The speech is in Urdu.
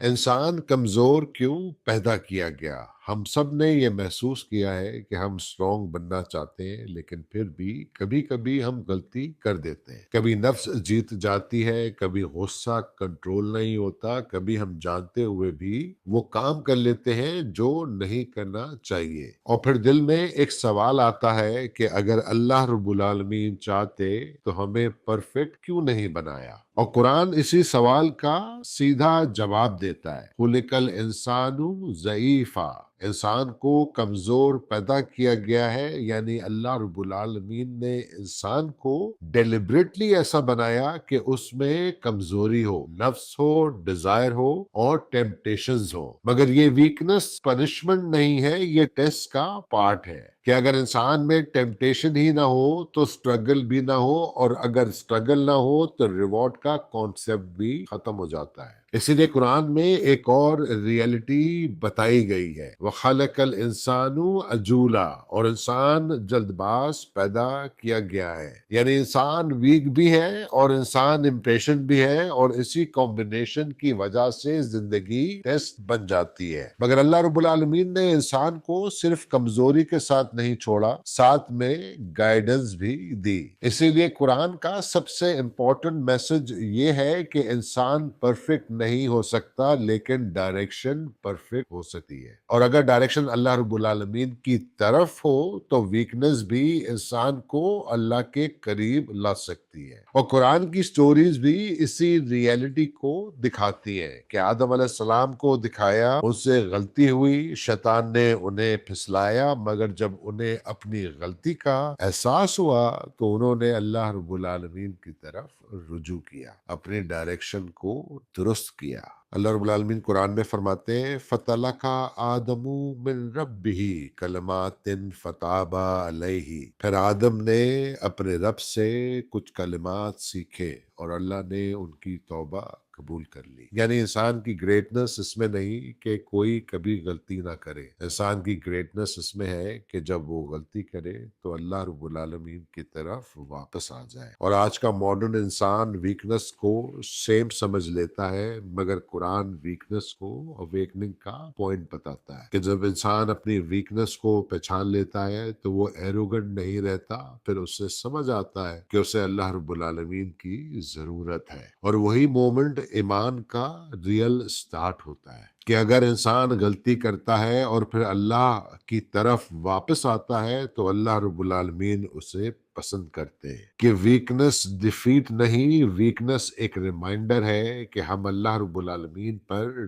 انسان کمزور کیوں پیدا کیا گیا؟ ہم سب نے یہ محسوس کیا ہے کہ ہم اسٹرانگ بننا چاہتے ہیں، لیکن پھر بھی کبھی کبھی ہم غلطی کر دیتے ہیں۔ کبھی نفس جیت جاتی ہے، کبھی غصہ کنٹرول نہیں ہوتا، کبھی ہم جانتے ہوئے بھی وہ کام کر لیتے ہیں جو نہیں کرنا چاہیے۔ اور پھر دل میں ایک سوال آتا ہے کہ اگر اللہ رب العالمین چاہتے تو ہمیں پرفیکٹ کیوں نہیں بنایا؟ اور قرآن اسی سوال کا سیدھا جواب دیتا ہے۔ خلق الانسان ضعیفا، انسان کو کمزور پیدا کیا گیا ہے، یعنی اللہ رب العالمین نے انسان کو ڈیلیبریٹلی ایسا بنایا کہ اس میں کمزوری ہو، نفس ہو، ڈیزائر ہو اور ٹیمپٹیشنز ہو۔ مگر یہ ویکنس پنشمنٹ نہیں ہے، یہ ٹیسٹ کا پارٹ ہے کہ اگر انسان میں ٹیمپٹیشن ہی نہ ہو تو سٹرگل بھی نہ ہو، اور اگر سٹرگل نہ ہو تو ریوارڈ کا کانسیپٹ بھی ختم ہو جاتا ہے۔ اسی لیے قرآن میں ایک اور ریئلٹی بتائی گئی ہے، وَخَلَقَ الْإِنسَانُ عَجُولًا، اور انسان جلد باز پیدا کیا گیا ہے، یعنی انسان ویک بھی ہے اور انسان امپیشنٹ بھی ہے، اور اسی کمبینیشن کی وجہ سے زندگی ٹیسٹ بن جاتی ہے۔ مگر اللہ رب العالمین نے انسان کو صرف کمزوری کے ساتھ نہیں چھوڑا، ساتھ میں گائیڈنس بھی دی۔ اسی لیے قرآن کا سب سے امپورٹنٹ میسج یہ ہے کہ انسان پرفیکٹ نہیں ہو سکتا، لیکن ڈائریکشن پرفیکٹ ہو سکتی ہے، اور اگر ڈائریکشن اللہ رب العالمین کی طرف ہو تو ویکنس بھی انسان کو اللہ کے قریب لا سکتی ہے۔ اور قرآن کی سٹوریز بھی اسی ریئلٹی کو دکھاتی ہیں کہ آدم علیہ السلام کو دکھایا ان سے غلطی ہوئی، شیطان نے انہیں پھسلایا، مگر جب انہیں اپنی غلطی کا احساس ہوا تو انہوں نے اللہ رب العالمین کی طرف رجوع کیا، اپنی ڈائریکشن کو درست کیا۔ اللہ رب العالمین قرآن میں فرماتے ہیں فَتَلَقَى آدَمُ مِن رَبِّهِ كَلِمَاتٍ فَتَابَ عَلَيْهِ، پھر آدم نے اپنے رب سے کچھ کلمات سیکھے اور اللہ نے ان کی توبہ قبول کر لی۔ یعنی انسان کی گریٹنس اس میں نہیں کہ کوئی کبھی غلطی نہ کرے، انسان کی گریٹنس اس میں ہے کہ جب وہ غلطی کرے تو اللہ رب العالمین کی طرف واپس آ جائے۔ اور آج کا ماڈرن انسان ویکنس کو سیم سمجھ لیتا ہے، مگر قرآن ویکنس کو اویکننگ کا پوائنٹ بتاتا ہے کہ جب انسان اپنی ویکنس کو پہچان لیتا ہے تو وہ ایروگنٹ نہیں رہتا، پھر اسے سمجھ آتا ہے کہ اسے اللہ رب العالمین کی ضرورت ہے، اور وہی مومنٹ ایمان کا ریئل سٹارٹ ہوتا ہے کہ اگر انسان غلطی کرتا ہے اور پھر اللہ کی طرف واپس آتا ہے تو اللہ رب العالمین اسے پسند کرتے ہیں۔ کہ ویکنس ڈیفیٹ نہیں، ویکنس ایک ریمائنڈر ہے کہ ہم اللہ رب العالمین پر